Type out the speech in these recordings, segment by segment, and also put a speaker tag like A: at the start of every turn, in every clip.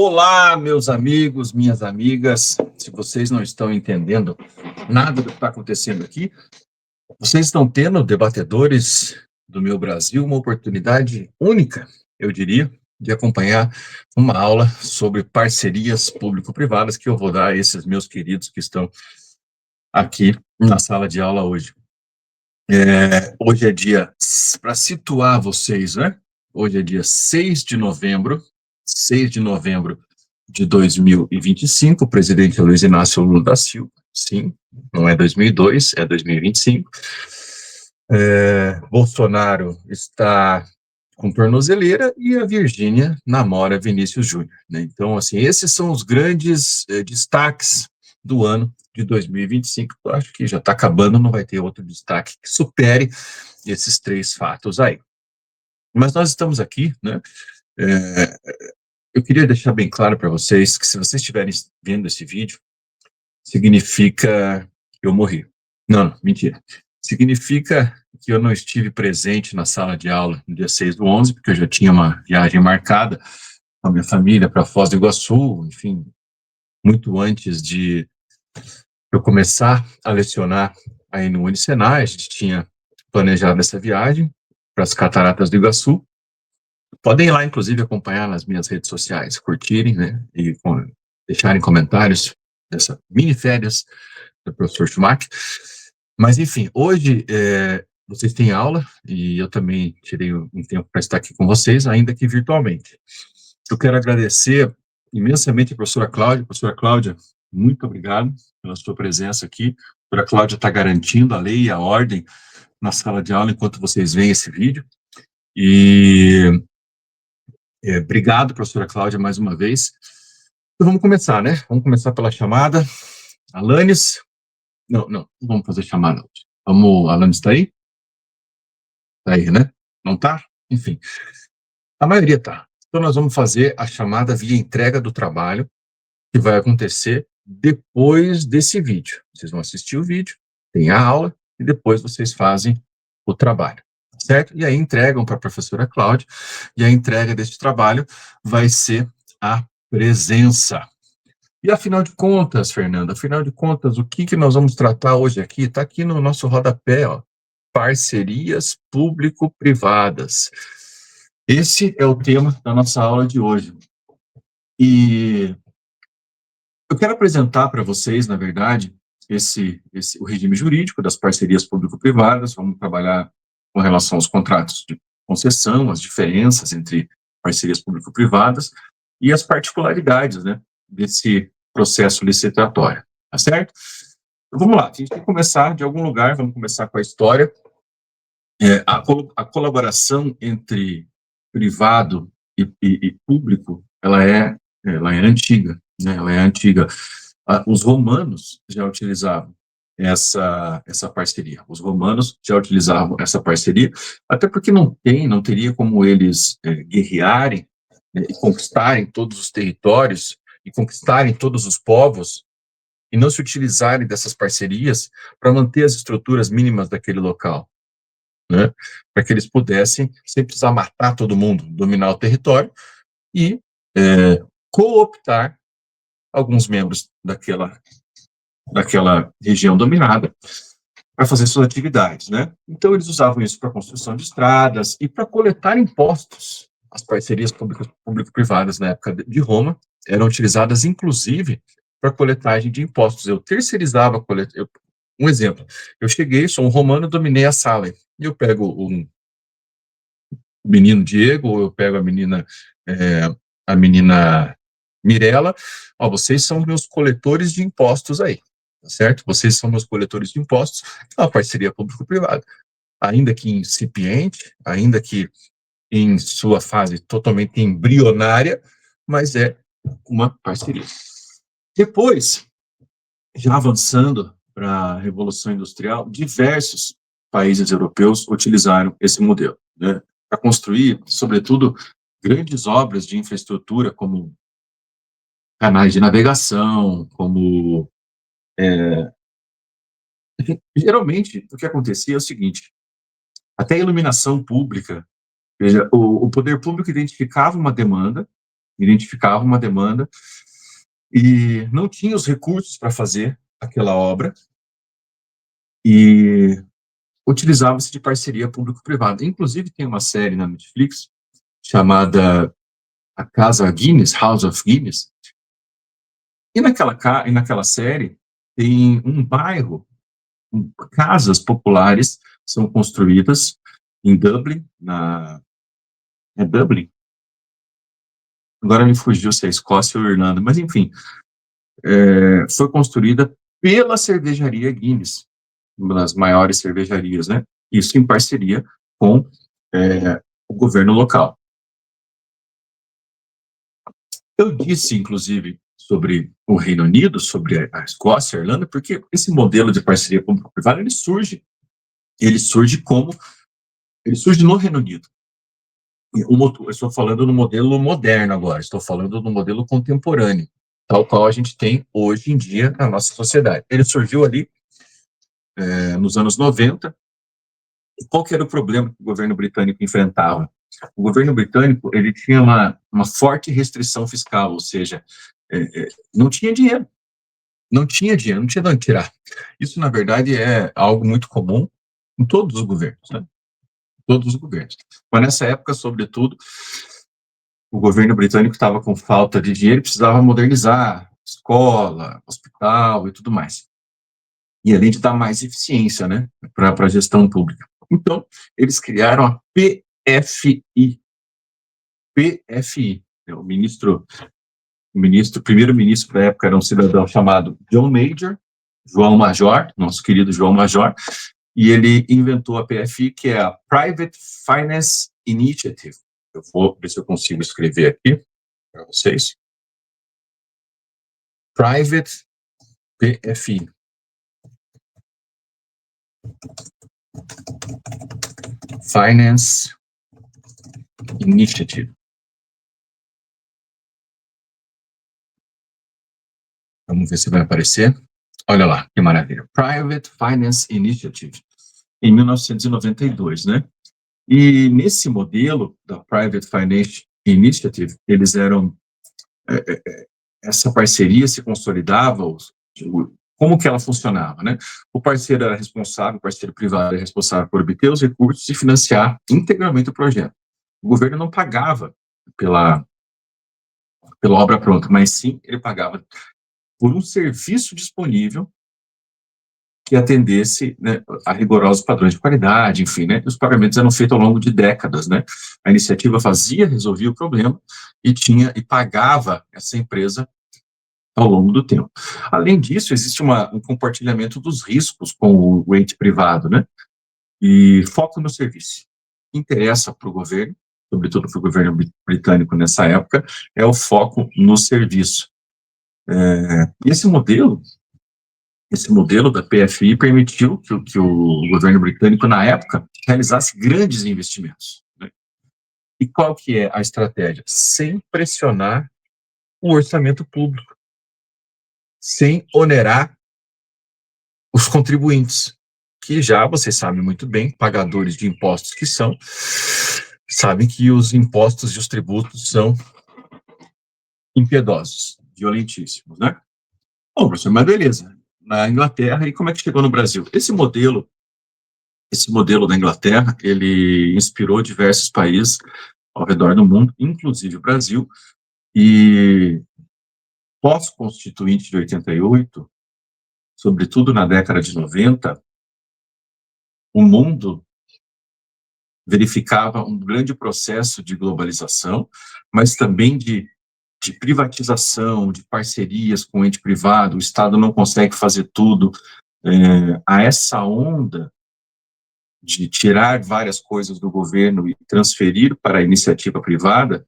A: Olá, meus amigos, minhas amigas. Se vocês não estão entendendo nada do que está acontecendo aqui, vocês estão tendo, debatedores do meu Brasil, uma oportunidade única, eu diria, de acompanhar uma aula sobre parcerias público-privadas que eu vou dar a esses meus queridos que estão aqui na sala de aula hoje. Hoje é dia, para situar vocês, né? Hoje é dia 6 de novembro de 2025, o presidente Luiz Inácio Lula da Silva, sim, não é 2002, é 2025. Bolsonaro está com tornozeleira e a Virgínia namora Vinícius Júnior, né? Então, assim, esses são os grandes destaques do ano de 2025. Eu acho que já está acabando, não vai ter outro destaque que supere esses três fatos aí. Mas nós estamos aqui, né? Eu queria deixar bem claro para vocês que se vocês estiverem vendo esse vídeo, significa que eu morri. Não, mentira. Significa que eu não estive presente na sala de aula no dia 6/11, porque eu já tinha uma viagem marcada com a minha família para Foz do Iguaçu, enfim, muito antes de eu começar a lecionar aí no Unicenai. A gente tinha planejado essa viagem para as Cataratas do Iguaçu. Podem ir lá, inclusive, acompanhar nas minhas redes sociais, curtirem, né, e deixarem comentários dessa mini férias do professor Schumacher. Mas, enfim, hoje vocês têm aula e eu também tirei um tempo para estar aqui com vocês, ainda que virtualmente. Eu quero agradecer imensamente a professora Cláudia. Professora Cláudia, muito obrigado pela sua presença aqui. A professora Cláudia está garantindo a lei e a ordem na sala de aula enquanto vocês veem esse vídeo. E obrigado, professora Cláudia, mais uma vez. Então, vamos começar, né? Vamos começar pela chamada. Alanis. Não vamos fazer chamada hoje. Alanis está aí? Está aí, né? Não está? Enfim, a maioria está. Então, nós vamos fazer a chamada via entrega do trabalho, que vai acontecer depois desse vídeo. Vocês vão assistir o vídeo, tem a aula, e depois vocês fazem o trabalho, certo? E aí entregam para a professora Cláudia, e a entrega deste trabalho vai ser a presença. E afinal de contas, Fernanda, o que nós vamos tratar hoje aqui? Está aqui no nosso rodapé, ó, parcerias público-privadas. Esse é o tema da nossa aula de hoje. E eu quero apresentar para vocês, na verdade, o regime jurídico das parcerias público-privadas. Vamos trabalhar com relação aos contratos de concessão, as diferenças entre parcerias público-privadas e as particularidades, né, desse processo licitatório, tá certo? Então, vamos lá, a gente tem que começar de algum lugar, vamos começar com a história. A colaboração entre privado e público, ela é antiga, né? Ela é antiga. Os romanos já utilizavam essa parceria. Os romanos já utilizavam essa parceria, até porque não teria como eles guerrearem, né, e conquistarem todos os territórios e conquistarem todos os povos e não se utilizarem dessas parcerias para manter as estruturas mínimas daquele local, né, para que eles pudessem, sem precisar matar todo mundo, dominar o território e cooptar alguns membros daquela região dominada para fazer suas atividades, né? Então, eles usavam isso para construção de estradas e para coletar impostos. As parcerias público-privadas na época de Roma eram utilizadas, inclusive, para coletagem de impostos. Eu terceirizava um exemplo, eu cheguei, sou um romano, dominei a sala, e eu pego o menino Diego, ou eu pego a menina Mirella, vocês são meus coletores de impostos aí, tá certo? Vocês são meus coletores de impostos, é uma parceria público-privada, ainda que incipiente, ainda que em sua fase totalmente embrionária, mas é uma parceria. Depois, já avançando para a Revolução Industrial, diversos países europeus utilizaram esse modelo, né, para construir, sobretudo, grandes obras de infraestrutura, como canais de navegação, como... Geralmente, o que acontecia é o seguinte: até a iluminação pública, veja, o poder público identificava uma demanda identificava uma demanda e não tinha os recursos para fazer aquela obra e utilizava-se de parceria público-privada. Inclusive, tem uma série na Netflix chamada A Casa Guinness, House of Guinness, e naquela série tem um bairro, casas populares são construídas em Dublin, é Dublin? Agora me fugiu se é Escócia ou Irlanda, mas enfim, foi construída pela cervejaria Guinness, uma das maiores cervejarias, né? Isso em parceria com o governo local. Eu disse, inclusive, sobre o Reino Unido, sobre a Escócia, a Irlanda, porque esse modelo de parceria público-privada, ele surge no Reino Unido. Eu estou falando no modelo moderno agora, estou falando no modelo contemporâneo, tal qual a gente tem hoje em dia na nossa sociedade. Ele surgiu ali nos anos 90. E qual que era o problema que o governo britânico enfrentava? O governo britânico ele tinha uma forte restrição fiscal, ou seja, não tinha dinheiro, não tinha dinheiro, não tinha de onde tirar. Isso, na verdade, é algo muito comum em todos os governos, né? Todos os governos. Mas nessa época, sobretudo, o governo britânico estava com falta de dinheiro, precisava modernizar escola, hospital e tudo mais. E além de dar mais eficiência, né, para a gestão pública. Então, eles criaram a PFI. PFI. O primeiro-ministro da época era um cidadão chamado João Major, nosso querido João Major, e ele inventou a PFI, que é a Private Finance Initiative. Eu vou ver se eu consigo escrever aqui para vocês. Private PFI. Finance Initiative. Vamos ver se vai aparecer. Olha lá, que maravilha. Private Finance Initiative, em 1992, né? E nesse modelo da Private Finance Initiative, eles eram... essa parceria se consolidava, como que ela funcionava, né? O parceiro era responsável, o parceiro privado era responsável por obter os recursos e financiar integralmente o projeto. O governo não pagava pela obra pronta, mas sim ele pagava por um serviço disponível que atendesse, né, a rigorosos padrões de qualidade, enfim, né, os pagamentos eram feitos ao longo de décadas, né, a iniciativa resolvia o problema e pagava essa empresa ao longo do tempo. Além disso, existe um compartilhamento dos riscos com o ente privado, né, e foco no serviço. O que interessa para o governo, sobretudo para o governo britânico nessa época, é o foco no serviço. E esse modelo da PFI permitiu que o governo britânico, na época, realizasse grandes investimentos, né? E qual que é a estratégia? Sem pressionar o orçamento público, sem onerar os contribuintes, que já, vocês sabem muito bem, pagadores de impostos que são, sabem que os impostos e os tributos são impiedosos, violentíssimos, né? Bom, professor, mas beleza. Na Inglaterra, e como é que chegou no Brasil? Esse modelo da Inglaterra, ele inspirou diversos países ao redor do mundo, inclusive o Brasil, e pós-constituinte de 88, sobretudo na década de 90, o mundo verificava um grande processo de globalização, mas também de privatização, de parcerias com o ente privado, o Estado não consegue fazer tudo. A essa onda de tirar várias coisas do governo e transferir para a iniciativa privada,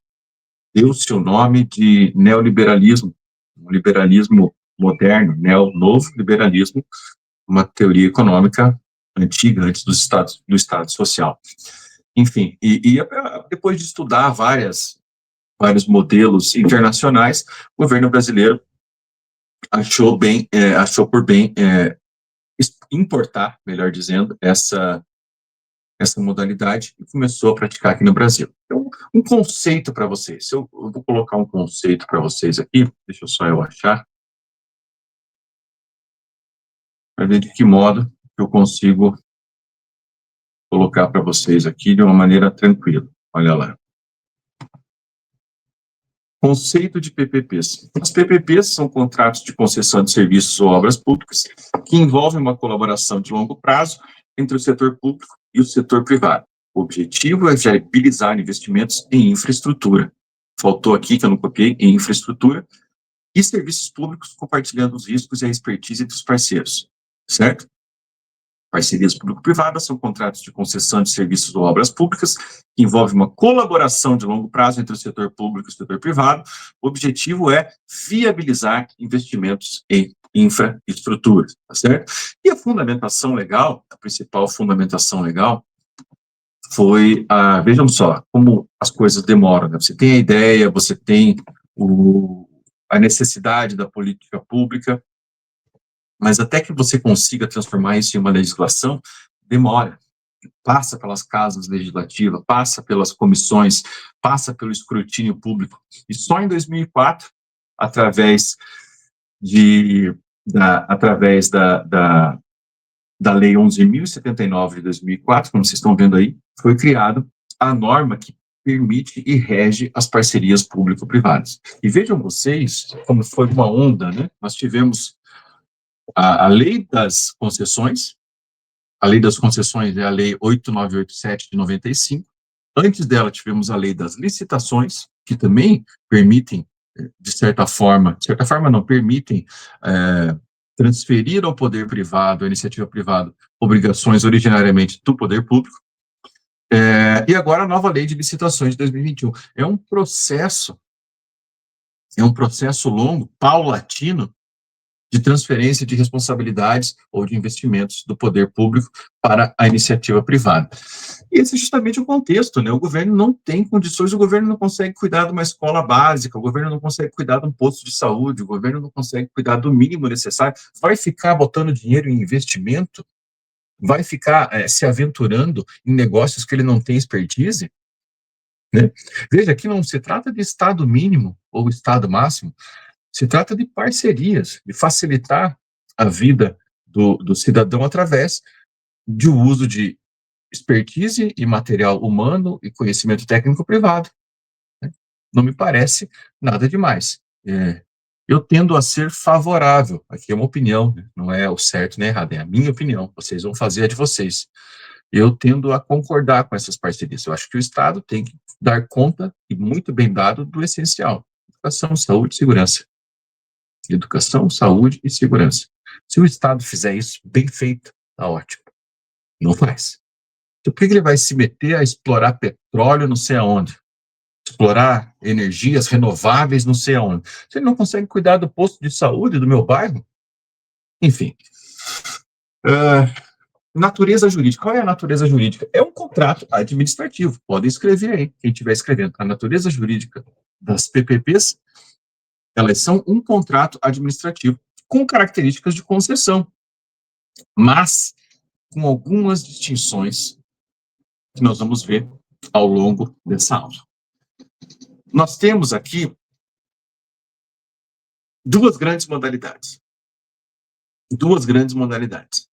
A: deu-se o nome de neoliberalismo, um liberalismo moderno, novo liberalismo, uma teoria econômica antiga, antes do Estado Social. Enfim, depois de estudar vários modelos internacionais, o governo brasileiro achou por bem importar, melhor dizendo, essa modalidade e começou a praticar aqui no Brasil. Então, um conceito para vocês. Eu vou colocar um conceito para vocês aqui, deixa eu só eu achar, para ver de que modo eu consigo colocar para vocês aqui de uma maneira tranquila. Olha lá. Conceito de PPPs. As PPPs são contratos de concessão de serviços ou obras públicas que envolvem uma colaboração de longo prazo entre o setor público e o setor privado. O objetivo é viabilizar investimentos em infraestrutura. Faltou aqui, que eu não copiei, em infraestrutura e serviços públicos, compartilhando os riscos e a expertise dos parceiros, certo? Parcerias público-privadas são contratos de concessão de serviços ou obras públicas que envolvem uma colaboração de longo prazo entre o setor público e o setor privado. O objetivo é viabilizar investimentos em infraestrutura, tá certo? E a fundamentação legal, a principal fundamentação legal, foi, vejam só, como as coisas demoram, né? Você tem a ideia, você tem a necessidade da política pública, mas até que você consiga transformar isso em uma legislação, demora. Passa pelas casas legislativas, passa pelas comissões, passa pelo escrutínio público. E só em 2004, através da Lei 11.079 de 2004, como vocês estão vendo aí, foi criada a norma que permite e rege as parcerias público-privadas. E vejam vocês como foi uma onda, né? Nós tivemos a Lei das Concessões. A Lei das Concessões é a Lei 8987 de 95. Antes dela, tivemos a Lei das Licitações, que também permitem, de certa forma não, permitem transferir ao poder privado, à iniciativa privada, obrigações originariamente do poder público. E agora a nova Lei de Licitações de 2021. É um processo longo, paulatino, de transferência de responsabilidades ou de investimentos do poder público para a iniciativa privada. E esse é justamente o contexto, né? O governo não tem condições, o governo não consegue cuidar de uma escola básica, o governo não consegue cuidar de um posto de saúde, o governo não consegue cuidar do mínimo necessário, vai ficar botando dinheiro em investimento, vai ficar se aventurando em negócios que ele não tem expertise, né? Veja, aqui não se trata de estado mínimo ou estado máximo, se trata de parcerias, de facilitar a vida do cidadão através do uso de expertise e material humano e conhecimento técnico privado, né? Não me parece nada demais. Eu tendo a ser favorável, aqui é uma opinião, né? Não é o certo nem errado, é a minha opinião, vocês vão fazer a de vocês. Eu tendo a concordar com essas parcerias. Eu acho que o Estado tem que dar conta, e muito bem dado, do essencial: educação, saúde e segurança. Educação, saúde e segurança. Se o Estado fizer isso bem feito, tá ótimo. Não faz. Então, por que ele vai se meter a explorar petróleo não sei aonde? Explorar energias renováveis não sei aonde? Se ele não consegue cuidar do posto de saúde do meu bairro? Enfim. Natureza jurídica. Qual é a natureza jurídica? É um contrato administrativo. Podem escrever aí, quem estiver escrevendo. A natureza jurídica das PPPs, elas são um contrato administrativo com características de concessão, mas com algumas distinções que nós vamos ver ao longo dessa aula. Nós temos aqui duas grandes modalidades.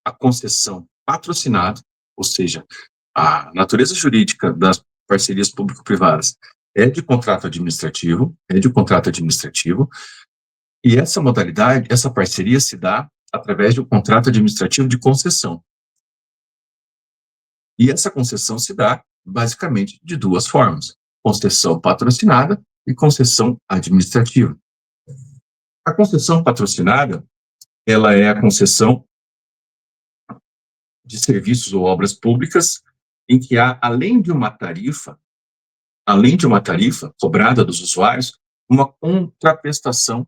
A: A concessão patrocinada, ou seja, a natureza jurídica das parcerias público-privadas é de contrato administrativo, e essa modalidade, essa parceria se dá através de um contrato administrativo de concessão. E essa concessão se dá, basicamente, de duas formas: concessão patrocinada e concessão administrativa. A concessão patrocinada, ela é a concessão de serviços ou obras públicas em que há, além de uma tarifa cobrada dos usuários, uma contraprestação,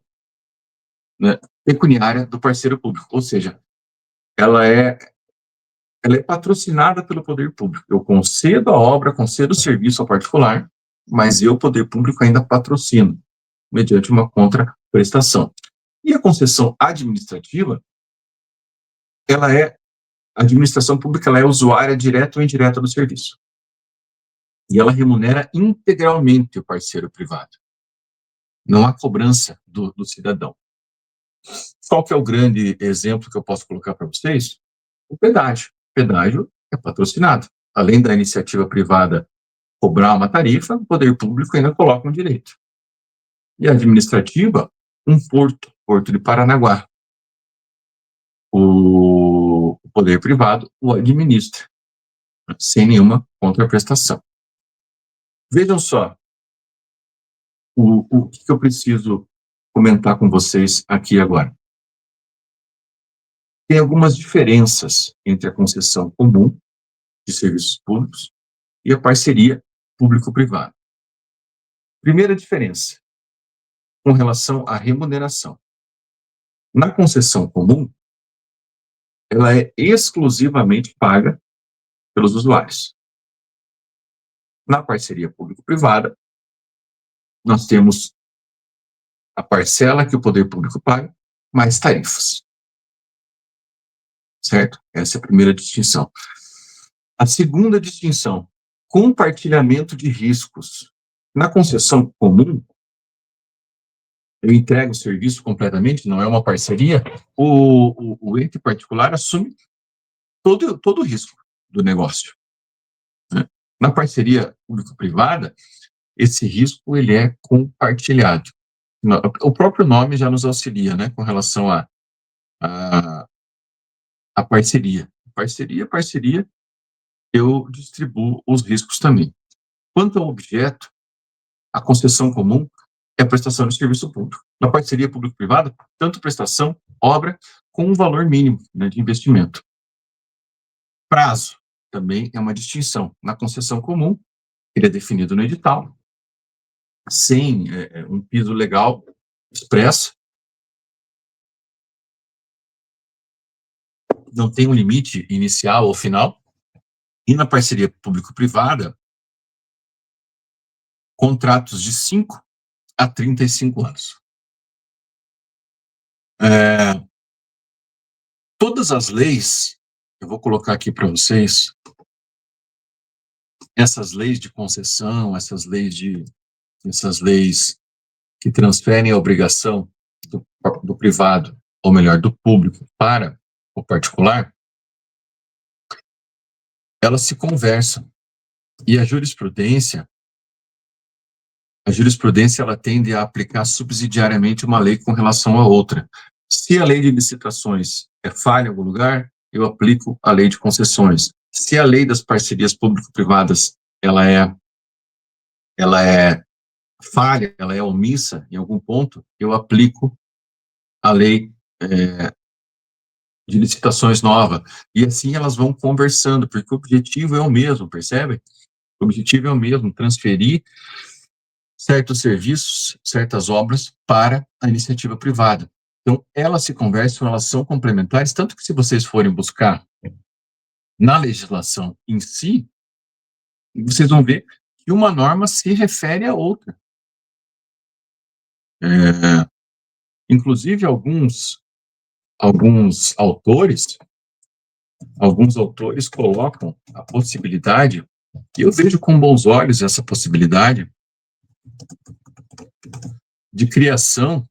A: né, pecuniária do parceiro público, ou seja, ela é patrocinada pelo poder público. Eu concedo a obra, concedo o serviço ao particular, mas eu, poder público, ainda patrocino, mediante uma contraprestação. E a concessão administrativa, ela é A administração pública ela é usuária direta ou indireta do serviço. E ela remunera integralmente o parceiro privado. Não há cobrança do cidadão. Qual que é o grande exemplo que eu posso colocar para vocês? O pedágio. O pedágio é patrocinado. Além da iniciativa privada cobrar uma tarifa, o poder público ainda coloca um direito. E a administrativa, um Porto de Paranaguá. O poder privado o administra, sem nenhuma contraprestação. Vejam só, o que eu preciso comentar com vocês aqui agora. Tem algumas diferenças entre a concessão comum de serviços públicos e a parceria público-privada. Primeira diferença, com relação à remuneração. Na concessão comum, ela é exclusivamente paga pelos usuários. Na parceria público-privada, nós temos a parcela que o poder público paga, mais tarifas. Certo? Essa é a primeira distinção. A segunda distinção, compartilhamento de riscos. Na concessão comum, eu entrego o serviço completamente, não é uma parceria, o ente particular assume todo o risco do negócio. Né? Na parceria público-privada, esse risco ele é compartilhado. O próprio nome já nos auxilia, né, com relação a parceria. Parceria, eu distribuo os riscos também. Quanto ao objeto, a concessão comum é a prestação de serviço público. Na parceria público-privada, tanto prestação, obra, com um valor mínimo, né, de investimento. Prazo também é uma distinção. Na concessão comum, ele é definido no edital, sem um piso legal expresso, não tem um limite inicial ou final, e na parceria público-privada, contratos de 5 a 35 anos. Todas as leis, eu vou colocar aqui para vocês, essas leis de concessão, essas leis que transferem a obrigação do privado, ou melhor, do público para o particular, elas se conversam. E a jurisprudência ela tende a aplicar subsidiariamente uma lei com relação a outra. Se a lei de licitações é falha em algum lugar, eu aplico a lei de concessões. Se a lei das parcerias público-privadas ela é falha, ela é omissa em algum ponto, eu aplico a lei de licitações nova. E assim elas vão conversando, porque o objetivo é o mesmo, percebe? O objetivo é o mesmo, transferir certos serviços, certas obras para a iniciativa privada. Então, elas se conversam, elas são complementares, tanto que se vocês forem buscar na legislação em si, vocês vão ver que uma norma se refere à outra. Inclusive, alguns autores colocam a possibilidade, e eu vejo com bons olhos essa possibilidade, de criação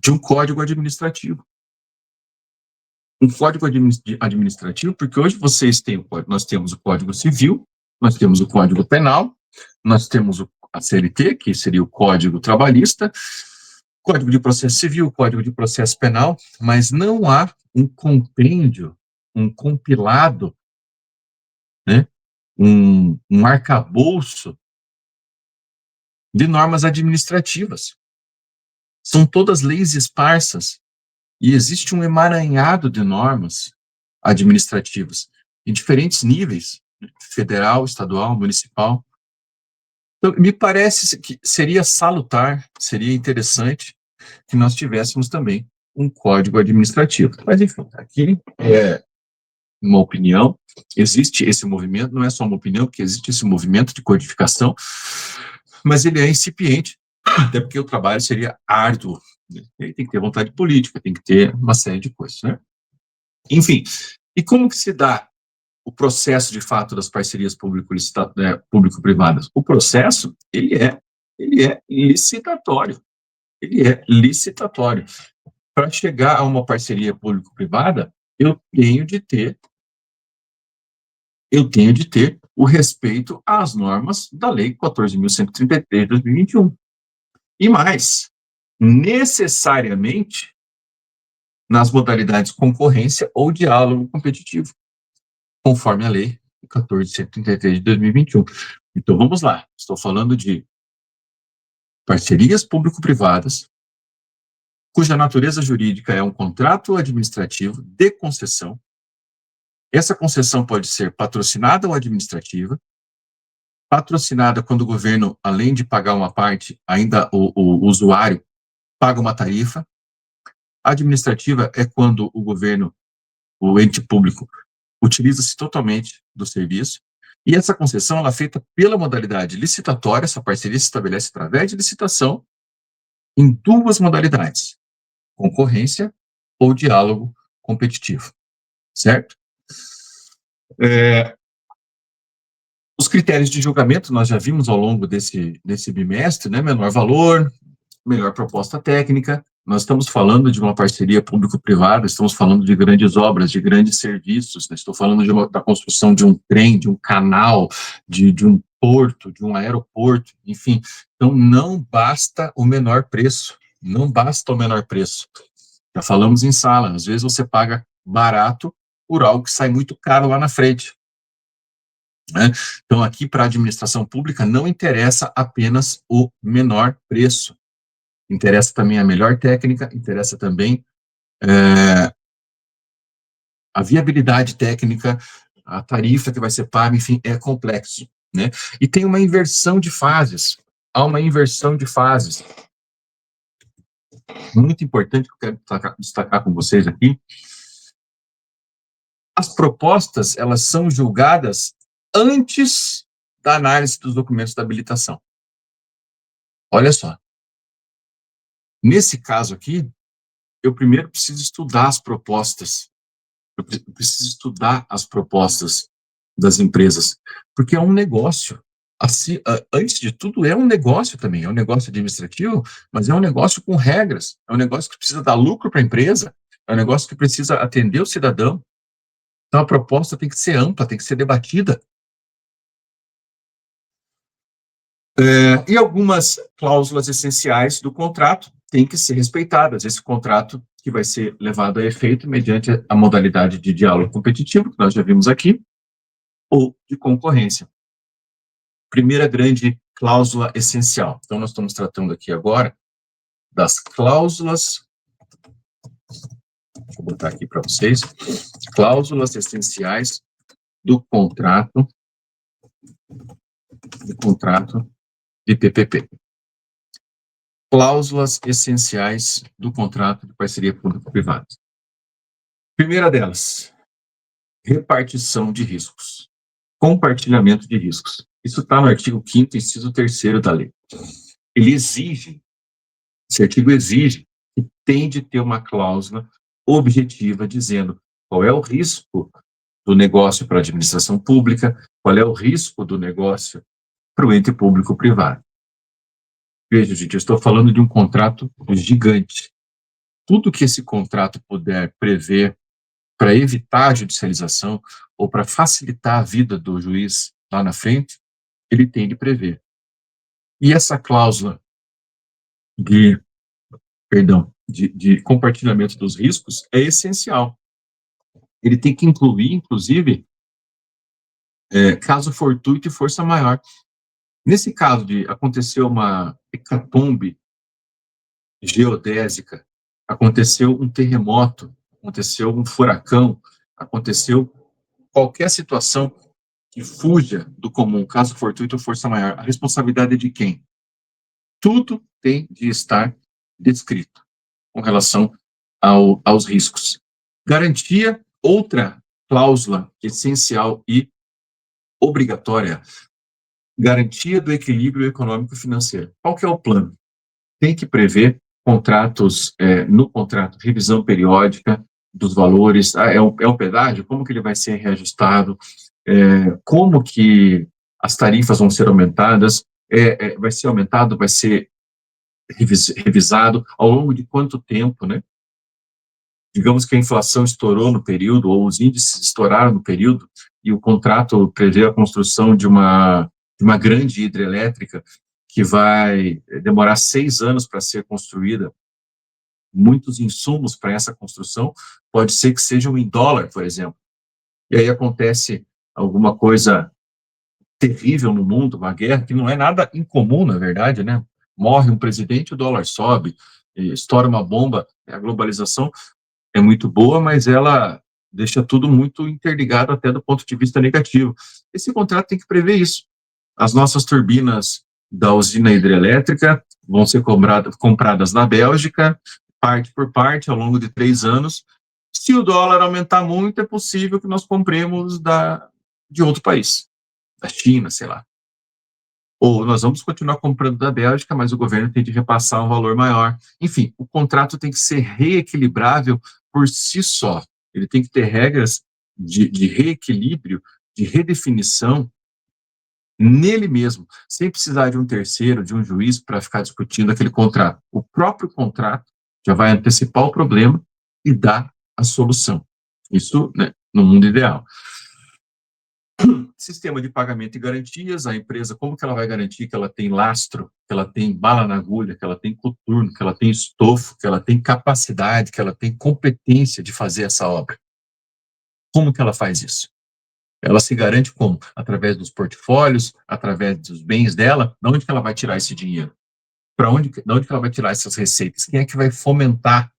A: de um código administrativo. Um código administrativo, porque hoje nós temos o Código Civil, nós temos o Código Penal, nós temos a CLT, que seria o Código Trabalhista, Código de Processo Civil, Código de Processo Penal, mas não há um compêndio, um compilado, né, um arcabouço de normas administrativas. São todas leis esparsas e existe um emaranhado de normas administrativas em diferentes níveis, federal, estadual, municipal. Então, me parece que seria salutar, seria interessante que nós tivéssemos também um código administrativo. Mas, enfim, aqui é uma opinião, existe esse movimento, não é só uma opinião, porque existe esse movimento de codificação, mas ele é incipiente, até porque o trabalho seria árduo. Ele tem que ter vontade política, tem que ter uma série de coisas, né? Enfim, e como que se dá o processo, de fato, das parcerias público-privadas? O processo, ele é licitatório. Ele é licitatório. Para chegar a uma parceria público-privada, eu tenho de ter o respeito às normas da Lei 14.133 de 2021. E mais, necessariamente nas modalidades concorrência ou diálogo competitivo, conforme a Lei 14.133 de 2021. Então, vamos lá. Estou falando de parcerias público-privadas, cuja natureza jurídica é um contrato administrativo de concessão. Essa concessão pode ser patrocinada ou administrativa. Patrocinada quando o governo, além de pagar uma parte, ainda o usuário paga uma tarifa. Administrativa é quando o governo, o ente público, utiliza-se totalmente do serviço. E essa concessão ela é feita pela modalidade licitatória. Essa parceria se estabelece através de licitação em duas modalidades: concorrência ou diálogo competitivo, certo? Os critérios de julgamento nós já vimos ao longo desse bimestre, né? Menor valor, melhor proposta técnica. Nós estamos falando de uma parceria público-privada, estamos falando de grandes obras, de grandes serviços, né? Estou falando da construção de um trem, de um canal, de um porto, de um aeroporto, enfim. Então, não basta o menor preço, não basta o menor preço. Já falamos em sala, às vezes você paga barato por algo que sai muito caro lá na frente, né? Então, aqui para a administração pública não interessa apenas o menor preço, interessa também a melhor técnica, interessa também a viabilidade técnica, a tarifa que vai ser paga, enfim, é complexo, né? E tem uma inversão de fases, há uma inversão de fases. Muito importante que eu quero destacar com vocês aqui. As propostas, elas são julgadas antes da análise dos documentos da habilitação. Olha só. Nesse caso aqui, eu primeiro preciso estudar as propostas. Eu preciso estudar as propostas das empresas, porque é um negócio. Assim, antes de tudo, é um negócio também. É um negócio administrativo, mas é um negócio com regras. É um negócio que precisa dar lucro para a empresa. É um negócio que precisa atender o cidadão. Então, a proposta tem que ser ampla, tem que ser debatida. E algumas cláusulas essenciais do contrato têm que ser respeitadas. Esse contrato que vai ser levado a efeito mediante a modalidade de diálogo competitivo, que nós já vimos aqui, ou de concorrência. Primeira grande cláusula essencial. Então, nós estamos tratando aqui agora das cláusulas, deixa eu botar aqui para vocês, cláusulas essenciais do contrato de PPP. Cláusulas essenciais do contrato de parceria público-privada. Primeira delas, repartição de riscos, compartilhamento de riscos. Isso está no artigo 5º, inciso 3º da lei. Esse artigo exige que tem de ter uma cláusula objetiva dizendo qual é o risco do negócio para a administração pública, qual é o risco do negócio para o ente público-privado. Veja, gente, eu estou falando de um contrato gigante. Tudo que esse contrato puder prever para evitar a judicialização ou para facilitar a vida do juiz lá na frente, ele tem de prever. E essa cláusula de compartilhamento dos riscos é essencial. Ele tem que incluir, inclusive, caso fortuito e força maior. Nesse caso de acontecer uma hecatombe geodésica, aconteceu um terremoto, aconteceu um furacão, aconteceu qualquer situação que fuja do comum, caso fortuito ou força maior, a responsabilidade é de quem? Tudo tem de estar descrito com relação aos riscos. Garantia, outra cláusula essencial e obrigatória, garantia do equilíbrio econômico e financeiro. Qual que é o plano? Tem que prever contratos, no contrato, revisão periódica, dos valores, é o pedágio, como que ele vai ser reajustado, como que as tarifas vão ser aumentadas, vai ser aumentado, vai ser revisado, ao longo de quanto tempo, né? Digamos que a inflação estourou no período, ou os índices estouraram no período, e o contrato prevê a construção de uma grande hidrelétrica que vai demorar 6 anos para ser construída. Muitos insumos para essa construção pode ser que sejam em dólar, por exemplo. E aí acontece alguma coisa terrível no mundo, uma guerra, que não é nada incomum, na verdade, né? Morre um presidente, o dólar sobe, estoura uma bomba, a globalização é muito boa, mas ela deixa tudo muito interligado até do ponto de vista negativo. Esse contrato tem que prever isso. As nossas turbinas da usina hidrelétrica vão ser compradas na Bélgica, parte por parte, ao longo de 3 anos. Se o dólar aumentar muito, é possível que nós compremos de outro país, da China, sei lá. Ou nós vamos continuar comprando da Bélgica, mas o governo tem de repassar um valor maior. Enfim, o contrato tem que ser reequilibrável por si só. Ele tem que ter regras de reequilíbrio, de redefinição nele mesmo, sem precisar de um terceiro, de um juiz para ficar discutindo aquele contrato. O próprio contrato já vai antecipar o problema e dar a solução. Isso, né, no mundo ideal. Sistema de pagamento e garantias, a empresa, como que ela vai garantir que ela tem lastro, que ela tem bala na agulha, que ela tem coturno, que ela tem estofo, que ela tem capacidade, que ela tem competência de fazer essa obra? Como que ela faz isso? Ela se garante como? Através dos portfólios, através dos bens dela. De onde que ela vai tirar esse dinheiro? De onde que ela vai tirar essas receitas? Quem é que vai fomentar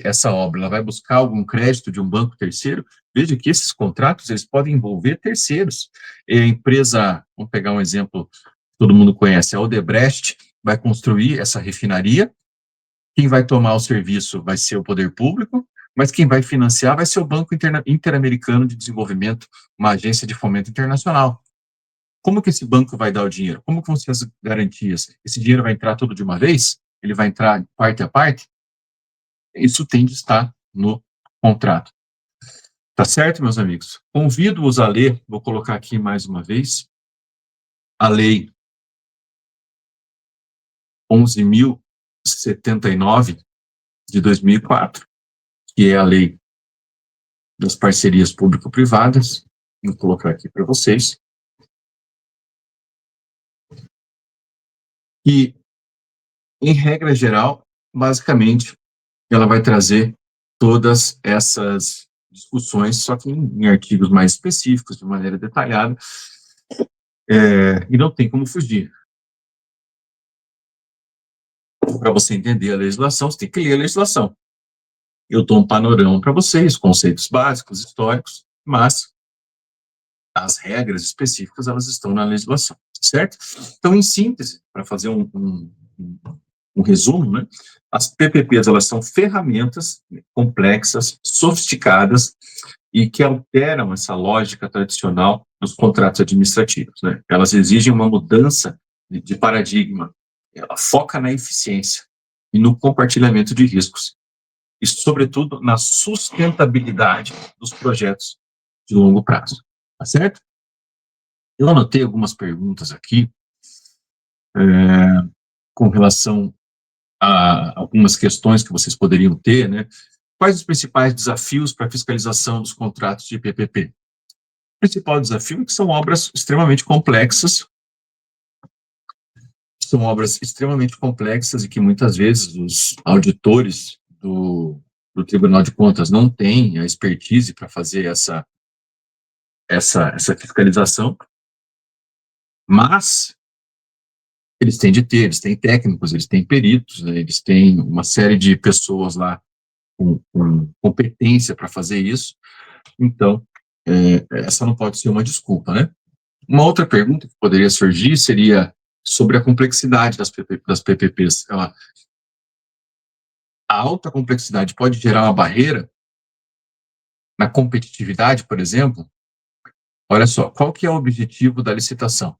A: essa obra? Ela vai buscar algum crédito de um banco terceiro? Veja que esses contratos, eles podem envolver terceiros. E a empresa, vamos pegar um exemplo que todo mundo conhece, a Odebrecht vai construir essa refinaria. Quem vai tomar o serviço vai ser o poder público, mas quem vai financiar vai ser o Banco Interamericano de Desenvolvimento, uma agência de fomento internacional. Como que esse banco vai dar o dinheiro? Como que vão ser as garantias? Esse dinheiro vai entrar tudo de uma vez? Ele vai entrar parte a parte? Isso tem de estar no contrato. Tá certo, meus amigos? Convido-os a ler, vou colocar aqui mais uma vez, a Lei 11.079 de 2004, que é a Lei das Parcerias Público-Privadas. Vou colocar aqui para vocês. E, em regra geral, basicamente, ela vai trazer todas essas discussões, só que em artigos mais específicos, de maneira detalhada, e não tem como fugir. Para você entender a legislação, você tem que ler a legislação. Eu dou um panorama para vocês, conceitos básicos, históricos, mas as regras específicas, elas estão na legislação, certo? Então, em síntese, para fazer um resumo, né? As PPPs, elas são ferramentas complexas, sofisticadas e que alteram essa lógica tradicional dos contratos administrativos, né? Elas exigem uma mudança de paradigma. Ela foca na eficiência e no compartilhamento de riscos e, sobretudo, na sustentabilidade dos projetos de longo prazo, tá certo? Eu anotei algumas perguntas aqui com relação a algumas questões que vocês poderiam ter, né? Quais os principais desafios para a fiscalização dos contratos de PPP? O principal desafio é que são obras extremamente complexas e que muitas vezes os auditores do Tribunal de Contas não têm a expertise para fazer essa fiscalização, mas eles têm de ter, eles têm técnicos, eles têm peritos, né, eles têm uma série de pessoas lá com competência para fazer isso. Então, essa não pode ser uma desculpa, né? Uma outra pergunta que poderia surgir seria sobre a complexidade das PPPs. A alta complexidade pode gerar uma barreira na competitividade, por exemplo? Olha só, qual que é o objetivo da licitação?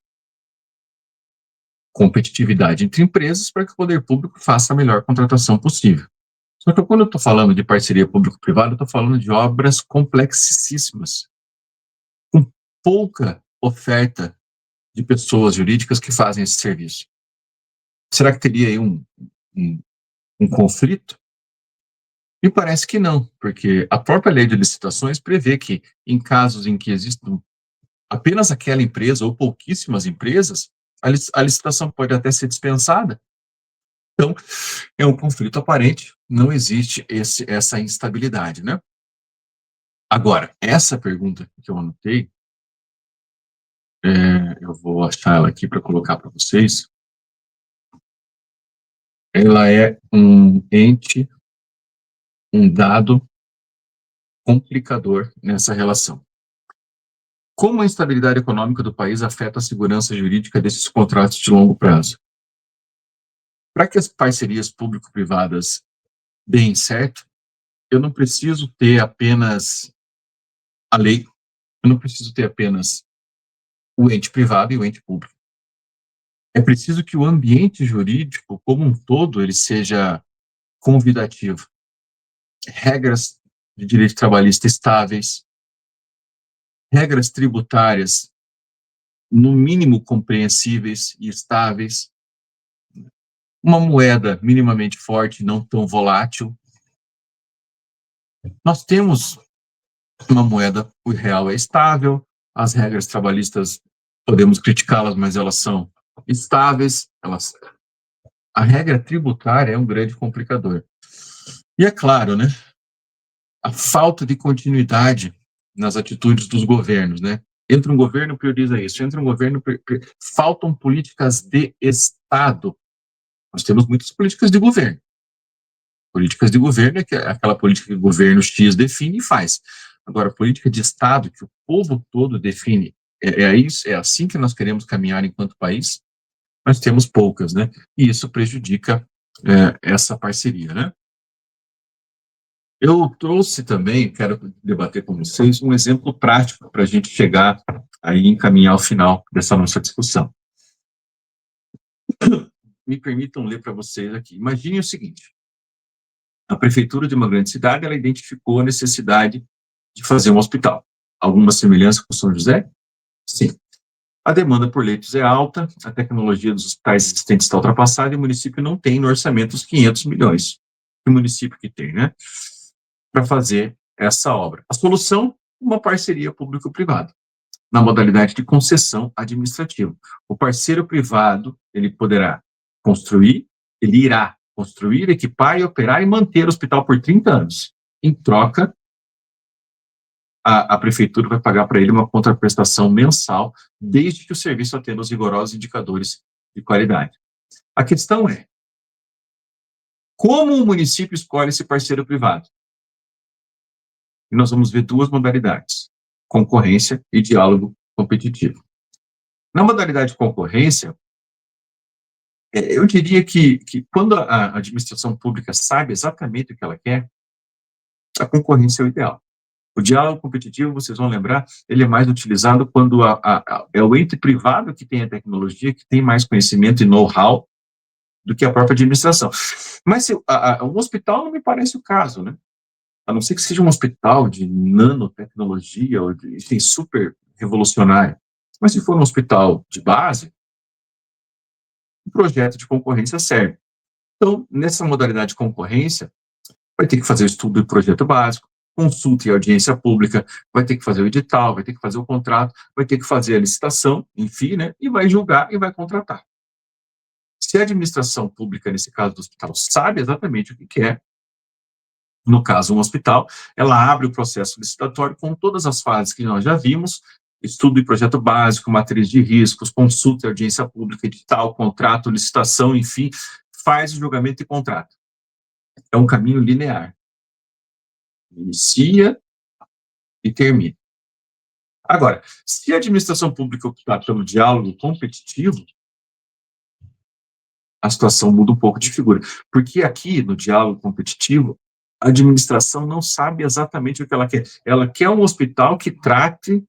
A: Competitividade entre empresas para que o poder público faça a melhor contratação possível, Só que quando eu estou falando de parceria público-privada, eu estou falando de obras complexíssimas, com pouca oferta de pessoas jurídicas que fazem esse serviço. Será que teria aí um, um conflito? Me parece que não, porque a própria lei de licitações prevê que, em casos em que existam apenas aquela empresa ou pouquíssimas empresas, a licitação pode até ser dispensada. Então, é um conflito aparente, não existe essa instabilidade, né? Agora, essa pergunta que eu anotei, eu vou achar ela aqui para colocar para vocês. Ela é um ente, um dado complicador nessa relação. Como a instabilidade econômica do país afeta a segurança jurídica desses contratos de longo prazo? Para que as parcerias público-privadas deem certo, eu não preciso ter apenas a lei, eu não preciso ter apenas o ente privado e o ente público. É preciso que o ambiente jurídico, como um todo, ele seja convidativo. Regras de direito trabalhista estáveis, regras tributárias, no mínimo compreensíveis e estáveis, uma moeda minimamente forte, não tão volátil. Nós temos uma moeda, o real é estável, as regras trabalhistas podemos criticá-las, mas elas são estáveis, a regra tributária é um grande complicador. E é claro, né, a falta de continuidade nas atitudes dos governos, né? Entra um governo, prioriza isso, entra um governo, faltam políticas de Estado. Nós temos muitas políticas de governo. Políticas de governo é aquela política que o governo X define e faz. Agora, política de Estado, que o povo todo define, é assim que nós queremos caminhar enquanto país, nós temos poucas, né? E isso prejudica essa parceria, né? Eu trouxe também, quero debater com vocês, um exemplo prático para a gente chegar aí e encaminhar ao final dessa nossa discussão. Me permitam ler para vocês aqui. Imagine o seguinte: a prefeitura de uma grande cidade, ela identificou a necessidade de fazer um hospital. Alguma semelhança com São José? Sim. A demanda por leitos é alta, a tecnologia dos hospitais existentes está ultrapassada e o município não tem no orçamento os 500 milhões. O município que tem, né? Para fazer essa obra. A solução, uma parceria público-privada, na modalidade de concessão administrativa. O parceiro privado, ele poderá construir, ele irá construir, equipar e operar e manter o hospital por 30 anos. Em troca, a prefeitura vai pagar para ele uma contraprestação mensal, desde que o serviço atenda os rigorosos indicadores de qualidade. A questão é, como o município escolhe esse parceiro privado? E nós vamos ver duas modalidades: concorrência e diálogo competitivo. Na modalidade de concorrência, eu diria que quando a administração pública sabe exatamente o que ela quer, a concorrência é o ideal. O diálogo competitivo, vocês vão lembrar, ele é mais utilizado quando é o ente privado que tem a tecnologia, que tem mais conhecimento e know-how do que a própria administração. Mas um hospital não me parece o caso, né? A não ser que seja um hospital de nanotecnologia, ou de, enfim, super revolucionário. Mas se for um hospital de base, o projeto de concorrência serve. Então, nessa modalidade de concorrência, vai ter que fazer o estudo do projeto básico, consulta e audiência pública, vai ter que fazer o edital, vai ter que fazer o contrato, vai ter que fazer a licitação, enfim, né, e vai julgar e vai contratar. Se a administração pública, nesse caso do hospital, sabe exatamente o que quer, no caso um hospital, ela abre o processo licitatório com todas as fases que nós já vimos: estudo e projeto básico, matriz de riscos, consulta e audiência pública, edital, contrato, licitação, enfim, faz o julgamento e contrato. É um caminho linear. Inicia e termina. Agora, se a administração pública optar pelo diálogo competitivo, a situação muda um pouco de figura. Porque aqui, no diálogo competitivo, a administração não sabe exatamente o que ela quer. Ela quer um hospital que trate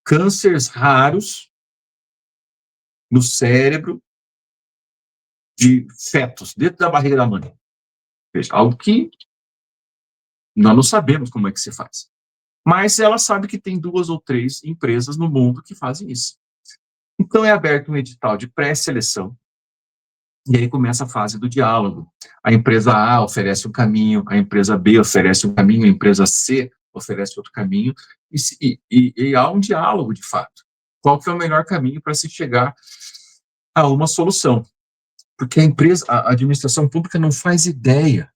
A: cânceres raros no cérebro de fetos, dentro da barriga da mãe. Veja, algo que nós não sabemos como é que se faz. Mas ela sabe que tem 2 ou 3 empresas no mundo que fazem isso. Então é aberto um edital de pré-seleção, e aí começa a fase do diálogo. A empresa A oferece um caminho, a empresa B oferece um caminho, a empresa C oferece outro caminho, e há um diálogo de fato. Qual que é o melhor caminho para se chegar a uma solução? Porque a administração pública não faz ideia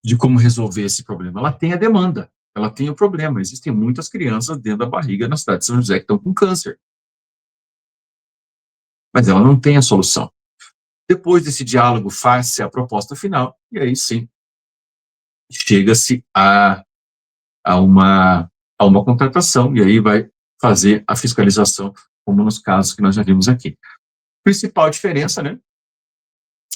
A: de como resolver esse problema. Ela tem a demanda, ela tem o problema. Existem muitas crianças dentro da barriga na cidade de São José que estão com câncer, mas ela não tem a solução. Depois desse diálogo, faz-se a proposta final, e aí sim, chega-se a uma contratação, e aí vai fazer a fiscalização, como nos casos que nós já vimos aqui. Principal diferença, né?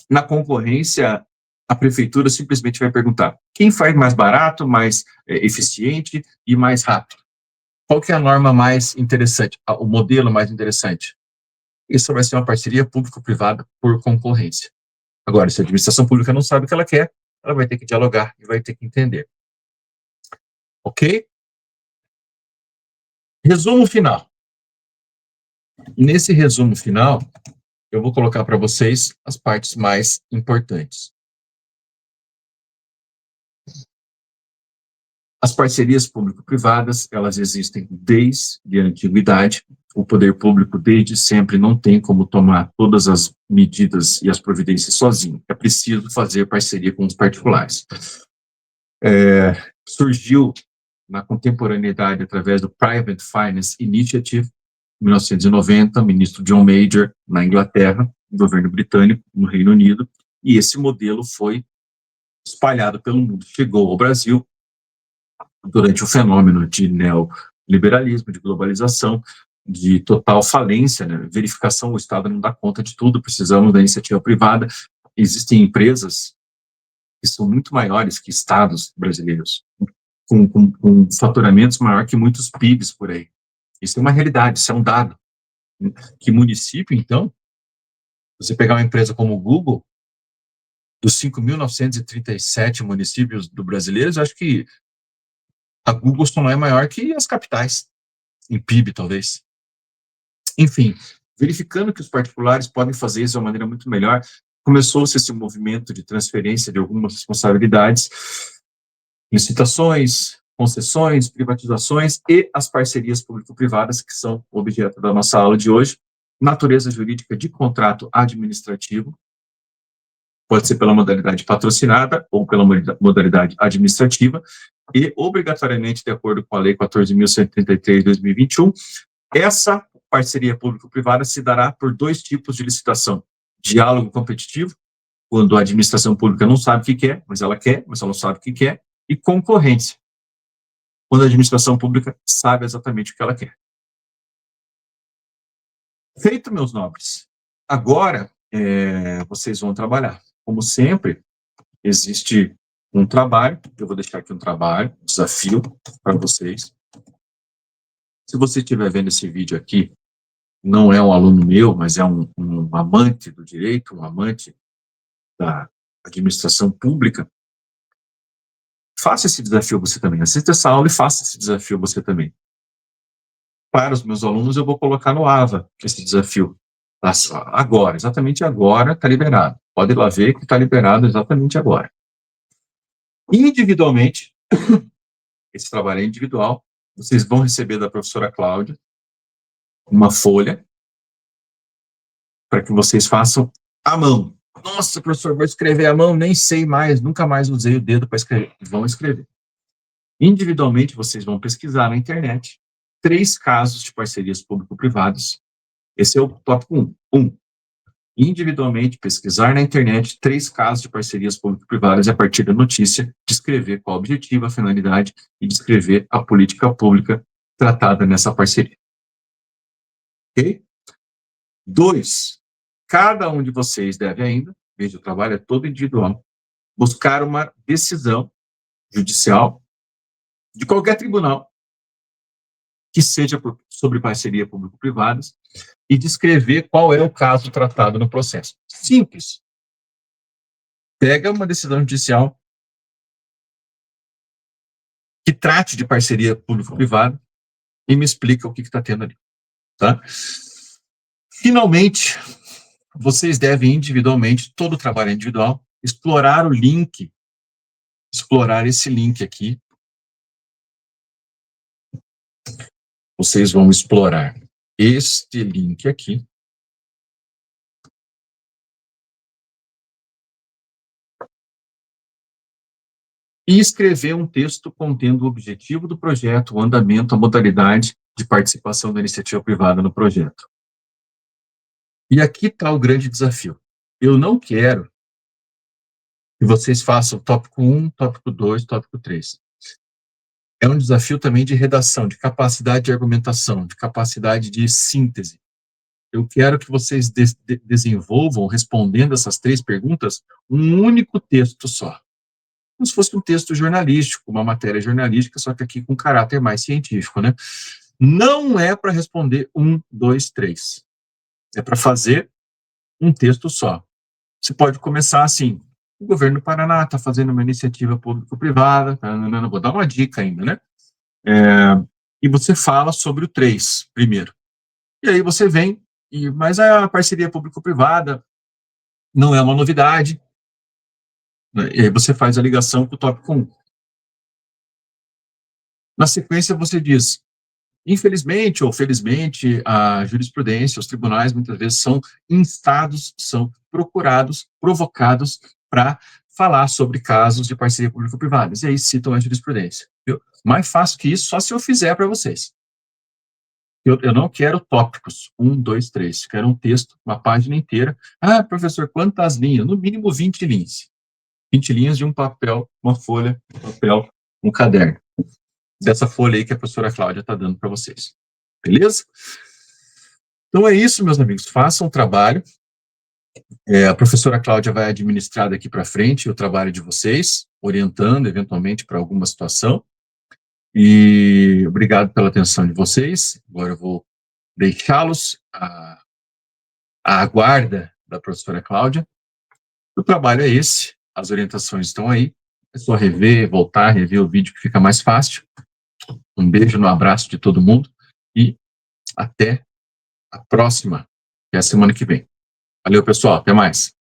A: Na concorrência, a prefeitura simplesmente vai perguntar quem faz mais barato, mais eficiente e mais rápido. Qual que é a norma mais interessante, o modelo mais interessante? Isso vai ser uma parceria público-privada por concorrência. Agora, se a administração pública não sabe o que ela quer, ela vai ter que dialogar e vai ter que entender. Ok? Resumo final. Nesse resumo final, eu vou colocar para vocês as partes mais importantes. As parcerias público-privadas, elas existem desde a antiguidade. O poder público, desde sempre, não tem como tomar todas as medidas e as providências sozinho. É preciso fazer parceria com os particulares. Surgiu na contemporaneidade através do Private Finance Initiative, em 1990, ministro John Major, na Inglaterra, governo britânico, no Reino Unido, e esse modelo foi espalhado pelo mundo. Chegou ao Brasil durante o fenômeno de neoliberalismo, de globalização, de total falência, né? Verificação, o Estado não dá conta de tudo, precisamos da iniciativa privada. Existem empresas que são muito maiores que estados brasileiros, com faturamentos maior que muitos PIBs por aí. Isso é uma realidade, isso é um dado. Que município, então, você pegar uma empresa como o Google, dos 5.937 municípios do brasileiros, acho que a Google só não é maior que as capitais, em PIB, talvez. Enfim, verificando que os particulares podem fazer isso de uma maneira muito melhor, começou-se esse movimento de transferência de algumas responsabilidades, licitações, concessões, privatizações e as parcerias público-privadas, que são o objeto da nossa aula de hoje. Natureza jurídica de contrato administrativo, pode ser pela modalidade patrocinada ou pela modalidade administrativa, e obrigatoriamente, de acordo com a Lei 14.133 de 2021, essa parceria público-privada se dará por 2 tipos de licitação: diálogo competitivo, quando a administração pública não sabe o que quer, mas ela não sabe o que quer, e concorrência, quando a administração pública sabe exatamente o que ela quer. Feito, meus nobres, agora vocês vão trabalhar. Como sempre, existe um trabalho, eu vou deixar aqui um trabalho, um desafio para vocês. Se você estiver vendo esse vídeo aqui, não é um aluno meu, mas é um amante do direito, um amante da administração pública, faça esse desafio você também. Assista essa aula e faça esse desafio você também. Para os meus alunos, eu vou colocar no AVA esse desafio. Agora, exatamente agora, está liberado. Pode ir lá ver que está liberado exatamente agora. Individualmente, esse trabalho é individual, vocês vão receber da professora Cláudia uma folha para que vocês façam à mão. Nossa, professor, vou escrever à mão, nem sei mais, nunca mais usei o dedo para escrever. Vão escrever. Individualmente, vocês vão pesquisar na internet 3 casos de parcerias público-privadas. Esse é o tópico 1. Individualmente, pesquisar na internet 3 casos de parcerias público-privadas e, a partir da notícia, descrever qual o objetivo, a finalidade e descrever a política pública tratada nessa parceria. Ok? 2. Cada um de vocês deve ainda, veja, o trabalho é todo individual, buscar uma decisão judicial de qualquer tribunal que seja sobre parceria público-privadas e descrever qual é o caso tratado no processo. Simples. pega uma decisão judicial que trate de parceria público-privada e me explica o que está tendo ali, tá? Finalmente, vocês devem individualmente, todo o trabalho é individual, explorar esse link aqui. Vocês vão explorar este link aqui. E escrever um texto contendo o objetivo do projeto, o andamento, a modalidade de participação da iniciativa privada no projeto. E aqui está o grande desafio. Eu não quero que vocês façam tópico 1, tópico 2, tópico 3. É um desafio também de redação, de capacidade de argumentação, de capacidade de síntese. Eu quero que vocês desenvolvam, respondendo essas 3 perguntas, um único texto só. Como se fosse um texto jornalístico, uma matéria jornalística, só que aqui com caráter mais científico, né? Não é para responder 1, 2, 3. É para fazer um texto só. Você pode começar assim: o governo do Paraná está fazendo uma iniciativa público-privada, vou dar uma dica ainda, né? E você fala sobre o 3 primeiro. E aí você vem, mas a parceria público-privada não é uma novidade, né? E aí você faz a ligação com o tópico 1. Na sequência você diz: infelizmente ou felizmente, a jurisprudência, os tribunais, muitas vezes são instados, são procurados, provocados para falar sobre casos de parceria público-privada. E aí citam a jurisprudência. Mais fácil que isso, só se eu fizer para vocês. Eu não quero tópicos, 1, 2, 3. Quero um texto, uma página inteira. Ah, professor, quantas linhas? No mínimo 20 linhas. 20 linhas de um papel, uma folha, um papel, um caderno. Dessa folha aí que a professora Cláudia está dando para vocês. Beleza? Então é isso, meus amigos. Façam o trabalho. A professora Cláudia vai administrar daqui para frente o trabalho de vocês, orientando eventualmente para alguma situação. E obrigado pela atenção de vocês. Agora eu vou deixá-los à guarda da professora Cláudia. O trabalho é esse, as orientações estão aí. É só rever, voltar, rever o vídeo que fica mais fácil. Um beijo no abraço de todo mundo e até a próxima, que é a semana que vem. Valeu, pessoal. Até mais.